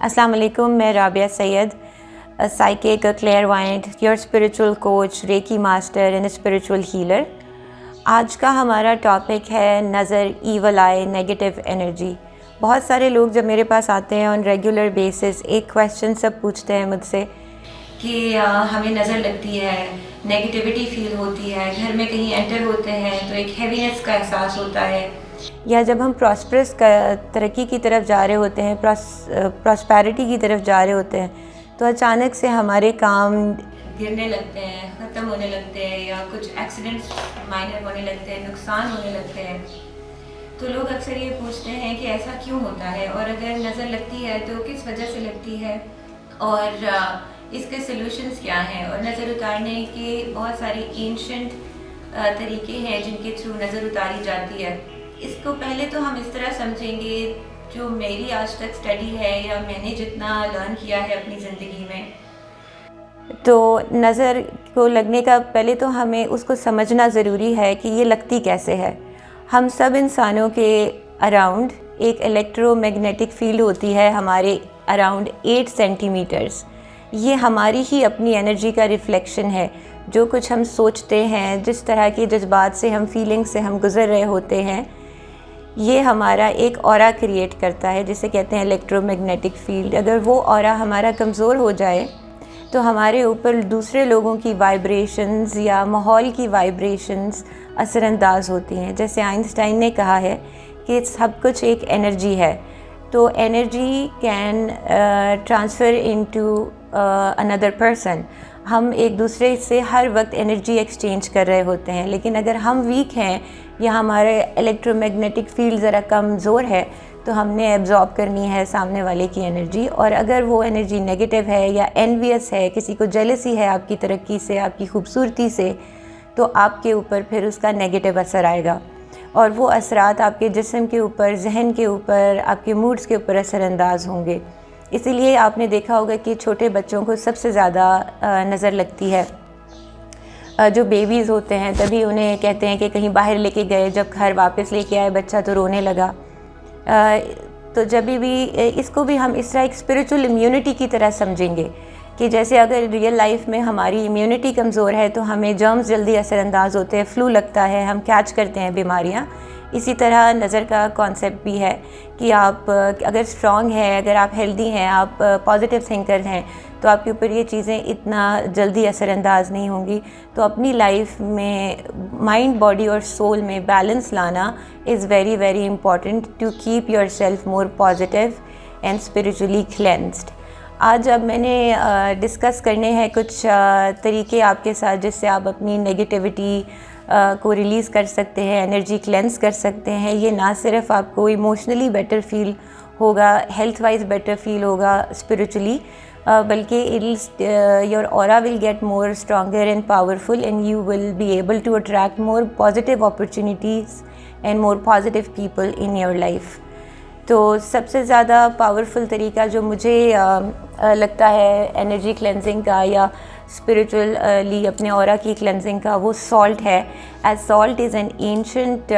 अस्सलाम वालेकुम, मैं Rabia Syed, psychic, clairvoyant, your spiritual coach, reiki master and spiritual healer. आज का हमारा टॉपिक है नज़र, ईवल आई, नेगेटिव एनर्जी। बहुत सारे लोग जब मेरे पास आते हैं ऑन रेगुलर बेसिस एक क्वेश्चन सब पूछते हैं मुझसे कि हमें नज़र लगती है, नेगेटिविटी फील होती है, घर में कहीं एंटर होते हैं तो एक हैवीनेस का एहसास होता है, या जब हम प्रॉस्परस तरक्की की तरफ जा रहे होते हैं, प्रॉस्पेरिटी की तरफ जा रहे होते हैं, तो अचानक से हमारे काम गिरने लगते हैं, ख़त्म होने लगते हैं, या कुछ एक्सीडेंट्स माइनर होने लगते हैं, नुकसान होने लगते हैं। तो लोग अक्सर ये पूछते हैं कि ऐसा क्यों होता है, और अगर नज़र लगती है तो किस वजह से लगती है, और इसके सॉल्यूशंस क्या हैं। और नज़र उतारने के बहुत सारे एंशंट तरीके हैं जिनके थ्रू नज़र उतारी जाती है। इसको पहले तो हम इस तरह समझेंगे, जो मेरी आज तक स्टडी है या मैंने जितना लर्न किया है अपनी ज़िंदगी में, तो नज़र को लगने का पहले तो हमें उसको समझना ज़रूरी है कि ये लगती कैसे है। हम सब इंसानों के अराउंड एक इलेक्ट्रोमैग्नेटिक फील्ड होती है, हमारे अराउंड 8 सेंटीमीटर्स। ये हमारी ही अपनी एनर्जी का रिफ्लेक्शन है। जो कुछ हम सोचते हैं, जिस तरह के जज्बात से हम फीलिंग से हम गुज़र रहे होते हैं, ये हमारा एक ऑरा क्रिएट करता है जिसे कहते हैं इलेक्ट्रोमैग्नेटिक फील्ड। अगर वो ऑरा हमारा कमज़ोर हो जाए तो हमारे ऊपर दूसरे लोगों की वाइब्रेशंस या माहौल की वाइब्रेशंस असरअंदाज होती हैं। जैसे आइंस्टाइन ने कहा है कि सब कुछ एक एनर्जी है, तो energy can transfer into another person. हम एक दूसरे से हर वक्त एनर्जी एक्सचेंज कर रहे होते हैं, लेकिन अगर हम वीक हैं या हमारे इलेक्ट्रोमैग्नेटिक फील्ड ज़रा कमज़ोर है तो हमने एब्जॉर्ब करनी है सामने वाले की एनर्जी। और अगर वो एनर्जी नेगेटिव है या एनवियस है, किसी को जेलसी है आपकी तरक्की से, आपकी खूबसूरती से, तो आपके ऊपर फिर उसका नेगेटिव असर आएगा, और वो असरात आपके जिस्म के ऊपर, जहन के ऊपर, आपके मूड्स के ऊपर असरअंदाज होंगे। इसीलिए आपने देखा होगा कि छोटे बच्चों को सबसे ज़्यादा नज़र लगती है। जो बेबीज़ होते हैं तभी उन्हें कहते हैं कि कहीं बाहर लेके गए, जब घर वापस लेके आए बच्चा तो रोने लगा। तो जब भी इसको भी हम इस तरह एक स्पिरिचुअल इम्यूनिटी की तरह समझेंगे कि जैसे अगर रियल लाइफ में हमारी इम्यूनिटी कमज़ोर है तो हमें जर्म्स जल्दी असरअंदाज होते हैं, फ्लू लगता है, हम कैच करते हैं बीमारियाँ। इसी तरह नज़र का कॉन्सेप्ट भी है कि आप अगर स्ट्रॉन्ग है, अगर आप हेल्दी हैं, आप पॉजिटिव थिंकर हैं, तो आपके ऊपर ये चीज़ें इतना जल्दी असरअंदाज नहीं होंगी। तो अपनी लाइफ में माइंड, बॉडी और सोल में बैलेंस लाना is very very important to keep yourself more positive and spiritually cleansed. आज अब मैंने डिस्कस करने हैं कुछ तरीके आपके साथ जिससे आप अपनी नेगेटिविटी को रिलीज़ कर सकते हैं, एनर्जी क्लेंस कर सकते हैं। ये ना सिर्फ आपको इमोशनली बेटर फील होगा, हेल्थ वाइज बेटर फील होगा, स्पिरिचुअली, बल्कि your aura will get more stronger and powerful, and you will be able to attract more positive opportunities and more positive people in your life. तो सबसे ज़्यादा powerful तरीका जो मुझे लगता है एनर्जी क्लेंजिंग का या स्पिरिचुअली अपने ऑरा की क्लेंजिंग का, वो सॉल्ट है। As salt is an ancient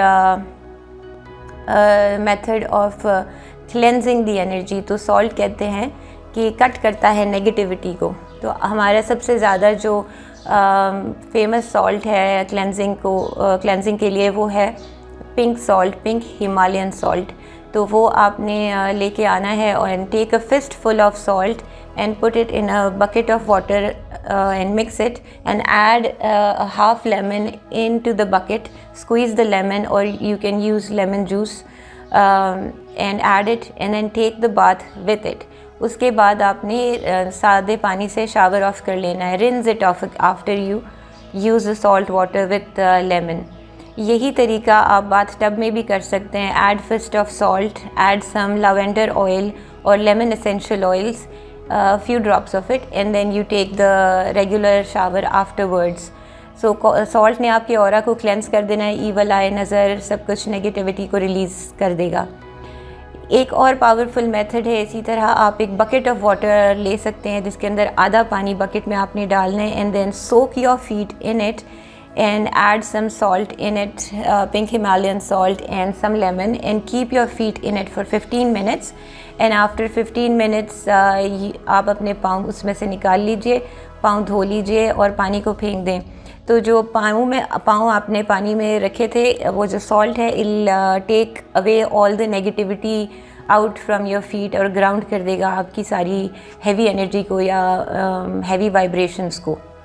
method of cleansing the energy. तो सॉल्ट कहते हैं कि कट करता है नेगेटिविटी को। तो हमारा सबसे ज़्यादा जो फेमस सॉल्ट है क्लेंजिंग के लिए वो है pink salt, pink Himalayan salt. तो वो आपने लेके आना है और take a fistful of salt and put it in a bucket of water and mix it and add a half lemon into the bucket. Squeeze the lemon, or you can use lemon juice, and add it and then take the bath with it. उसके बाद आपने सादे पानी से shower of कर लेना है। Rinse it off after you use the salt water with lemon. यही तरीका आप बाथ टब में भी कर सकते हैं। Add fist of salt, add some lavender oil or lemon essential oils, few drops of it, and then you take the regular shower afterwards. So salt ने आपके ऑरा को क्लेंस कर देना है, ईवल आई, नज़र, सब कुछ नेगेटिविटी को रिलीज़ कर देगा। एक और पावरफुल मेथड है, इसी तरह आप एक बकेट ऑफ वाटर ले सकते हैं जिसके अंदर आधा पानी बकेट में आपने डालना है, and then soak your feet in it and add some salt in it, pink Himalayan salt and some lemon, and keep your feet in it for 15 minutes and after 15 minutes आप अपने पाँव उसमें से निकाल लीजिए, पाँव धो लीजिए और पानी को फेंक दें। तो जो पाँव आपने पानी में रखे थे, वो जो सॉल्ट है will take away all the negativity out from your feet और ग्राउंड कर देगा आपकी सारी हैवी एनर्जी को या हैवी वाइब्रेशंस को।